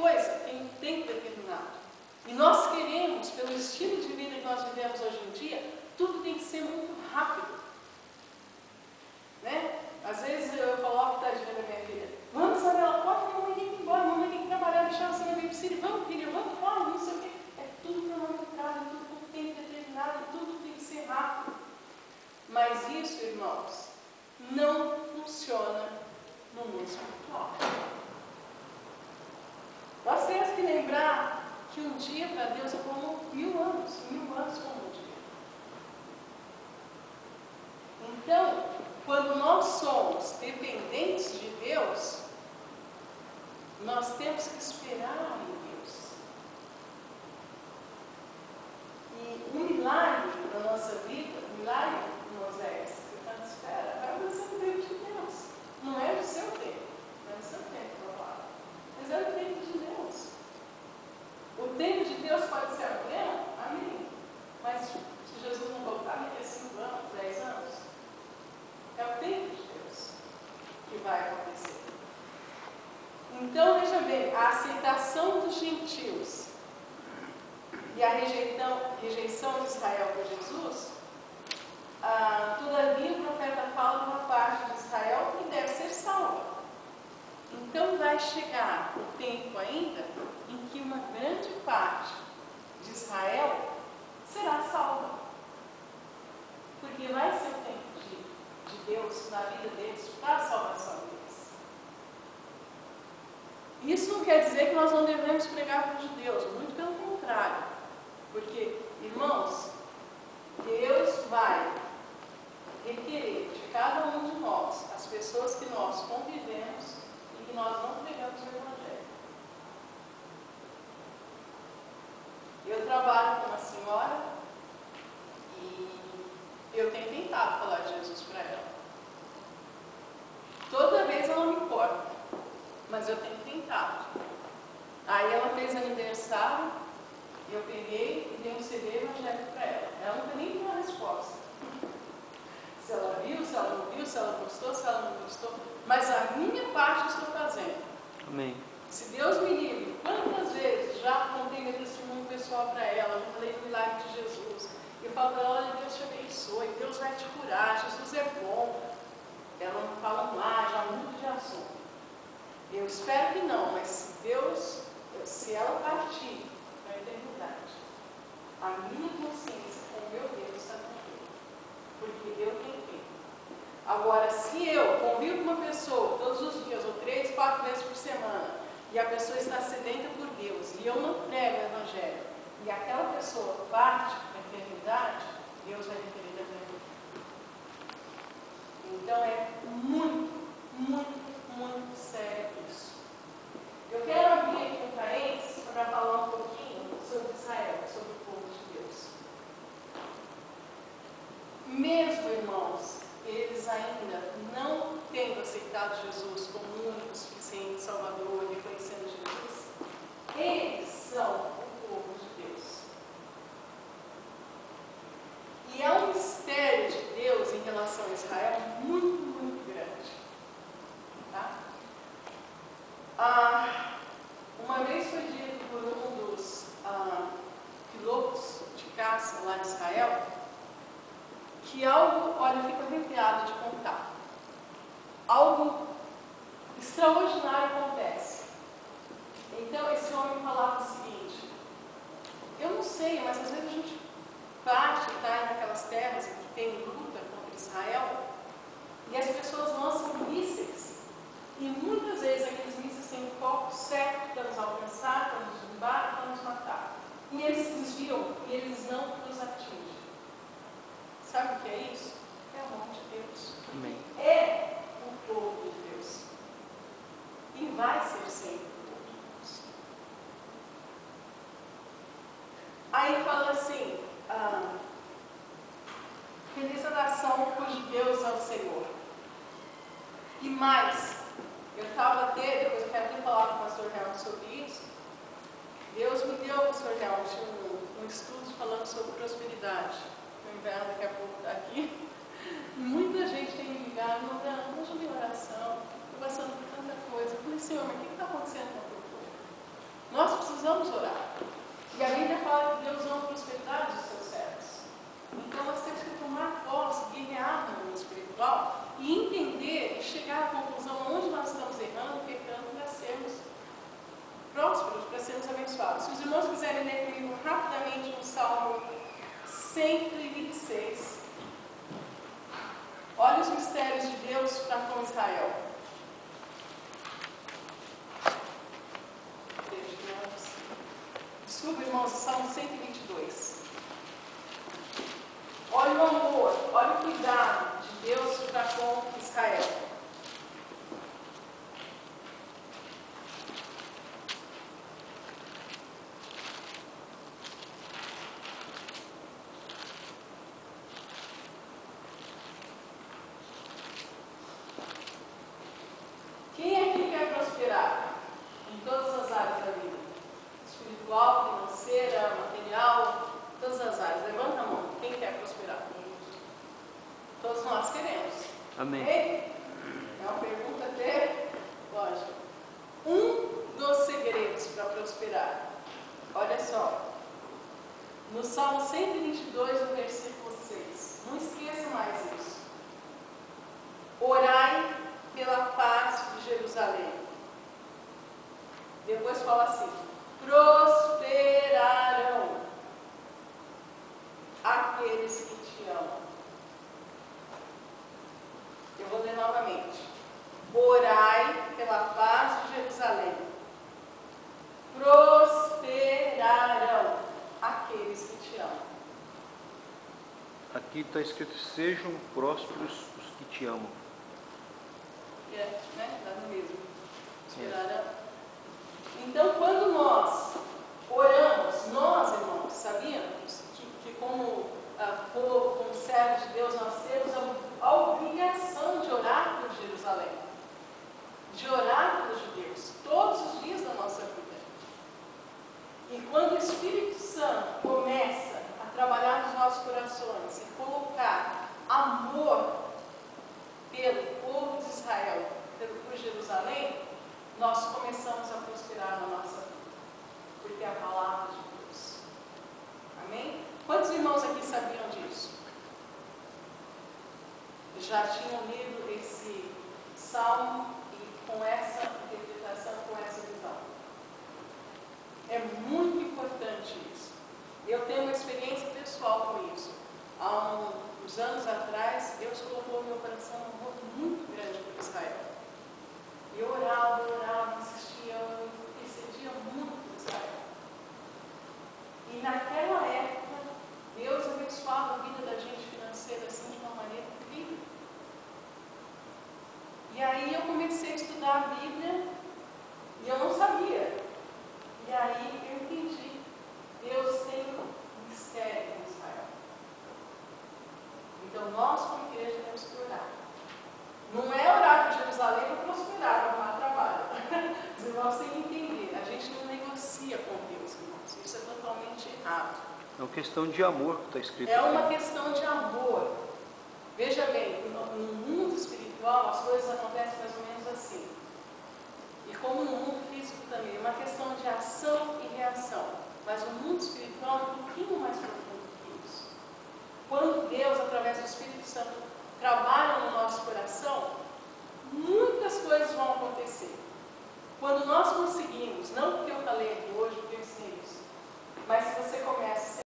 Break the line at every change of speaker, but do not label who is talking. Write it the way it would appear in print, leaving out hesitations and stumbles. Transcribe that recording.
coisa tem um tempo determinado. E nós queremos, pelo estilo de vida que nós vivemos hoje em dia, tudo tem que ser muito rápido. Né? Às vezes eu coloco, tadinha da minha filha, vamos, Isabela, corre, mamãe tem que ir embora, mamãe tem que trabalhar, deixar você na babysitter, vamos, filha, vamos, corre, não sei o quê. É tudo cronometrado, tudo com tempo determinado, tudo tem que ser rápido. Mas isso, irmãos, não funciona no mundo espiritual. Nós temos que lembrar que um dia para Deus é como 1000 anos, 1000 anos como um dia. Então, quando nós somos dependentes de Deus, nós temos que esperar em Deus. E um milagre na nossa vida, um milagre, Moisés, que tanto espera, vai acontecer no tempo de Deus. Não é no seu tempo, não é no seu tempo, provável. Mas é no tempo de Deus. O tempo de Deus pode ser amanhã? Amém. Mas se Jesus não voltar, daqui a 5 anos, 10 anos, é o tempo de Deus que vai acontecer. Então, veja bem, a aceitação dos gentios e a rejeição de Israel por Jesus, todavia o profeta fala de uma parte de Israel que deve ser salva. Então vai chegar o tempo ainda em que uma grande parte de Israel será salva. Porque vai ser o tempo de Deus na vida deles para a salvação deles. Isso não quer dizer que nós não devemos pregar para os judeus, muito pelo contrário. Porque, irmãos, Deus vai requerer de cada um de nós, as pessoas que nós convivemos e que nós não pregamos o Evangelho. Eu trabalho com uma senhora e eu tenho tentado falar de Jesus para ela. Toda vez ela me importa, mas eu tenho tentado. Aí ela fez aniversário, eu peguei e dei um CD evangélico para ela. Ela nunca nem deu uma resposta. Se ela viu, se ela não viu, se ela gostou, se ela não gostou. Mas a minha parte eu estou fazendo.
Amém.
Se Deus me livre, quantas vezes já contei meu testemunho pessoal para ela, eu falei do milagre de Jesus. Eu falo para ela, olha, Deus te abençoe, Deus vai te curar, Jesus é bom. Ela não fala mais, já muda de assunto. Eu espero que não, mas se Deus, se ela partir para a eternidade, a minha consciência com meu Deus está tranquila, porque eu tenho feito. Agora, se eu convivo com uma pessoa todos os dias, ou 3, 4 vezes por semana, e a pessoa está sedenta por Deus, e eu não prego o Evangelho, e aquela pessoa parte para a eternidade, Deus vai requerer da minha vida. Então é muito, muito, muito sério isso. Eu quero abrir aqui um parênteses para falar um pouquinho sobre Israel, sobre o povo de Deus. Mesmo, irmãos, eles ainda não tendo aceitado Jesus como único, suficiente, Salvador, reconhecendo Jesus, eles são o povo de Deus. E há um mistério de Deus em relação a Israel muito, muito grande. Tá? Uma vez foi dito por um dos pilotos de caça lá em Israel, que algo, olha, eu fico arrepiado de contar. Algo extraordinário acontece. Então, esse homem falava o seguinte: eu não sei, mas às vezes a gente parte e está naquelas terras em que tem luta contra Israel, e as pessoas lançam mísseis, e muitas vezes aqueles mísseis têm o foco certo para nos alcançar, para nos derrubar, para nos matar. E eles se desviam, e eles não nos atingem. Sabe o que é isso? É a mão de Deus.
Amém.
É o povo de Deus. E vai ser sempre o povo de Deus. Aí fala assim, feliz a nação cujo Deus é o Senhor. E mais, eu estava até, depois eu quero até falar com o pastor Helmut sobre isso. Deus me deu, pastor Helmut, um estudo falando sobre prosperidade. O inverno daqui a pouco está aqui. Muita gente tem me ligado, não ajuda em oração, estou passando por tanta coisa. Eu falei, Senhor, mas o que está acontecendo com a teu povo? precisamos orar. E a Bíblia fala que Deus ama a prosperidade dos seus servos. Então nós temos que tomar posse, guerrear no mundo espiritual e entender e chegar à conclusão onde nós estamos errando, pecando, para sermos prósperos, para sermos abençoados. Se os irmãos quiserem ler comigo rapidamente no Salmo 126, olha os mistérios de Deus para com Israel. Desculpa, irmãos, o Salmo 122. Olha o amor, olha o cuidado de Deus para com Israel. Quem aqui quer prosperar em todas as áreas da vida? Espiritual, financeira, material, todas as áreas. Levanta a mão. Quem quer prosperar? Todos nós queremos.
Amém.
É uma pergunta até lógica. Um dos segredos para prosperar. Olha só. No Salmo 122, no versículo 6. Não esqueça mais isso. Orai pela paz de Jerusalém. Depois fala assim: prosperarão aqueles que te amam. Eu vou ler novamente. Orai pela paz de Jerusalém. Prosperarão aqueles que te amam.
Aqui está escrito: sejam prósperos os que te amam.
Né? Dá no mesmo. Prosperarão. Então, quando nós oramos, nós, irmãos, sabíamos que como povo, como servos de Deus, nós temos a obrigação de orar por Jerusalém, de orar pelos judeus, todos os dias da nossa vida. E quando o Espírito Santo começa a trabalhar nos nossos corações e colocar amor pelo povo de Israel, por Jerusalém, nós começamos a prosperar na nossa vida, porque é a palavra de Deus. Amém? Quantos irmãos aqui sabiam disso? Já tinham lido esse salmo e com essa interpretação, com essa visão? É muito importante isso. Eu tenho uma experiência pessoal com isso. Há uns anos atrás, Deus colocou no meu coração um amor muito grande por Israel. Eu orava, insistia, eu intercedia muito por Israel. E naquela época, Deus abençoava a vida da gente financeira assim de uma maneira incrível. E aí eu comecei a estudar a Bíblia e eu não sabia. E aí eu entendi. Deus tem um mistério em Israel. Então nós, como igreja, temos que orar. Não é orar por Jerusalém para prosperar, para arrumar trabalho. Os irmãos têm que entender. A gente não negocia com Deus, irmãos. Isso é totalmente errado.
É uma questão de amor que está escrito.
É uma questão de amor. Veja bem, no mundo espiritual as coisas acontecem mais ou menos assim. E como no mundo físico também, é uma questão de ação e reação. Mas o mundo espiritual é um pouquinho mais profundo que isso. Quando Deus, através do Espírito Santo, trabalha no nosso coração, muitas coisas vão acontecer. Quando nós conseguimos, não porque eu falei aqui hoje, porque eu ensinei isso, mas se você começa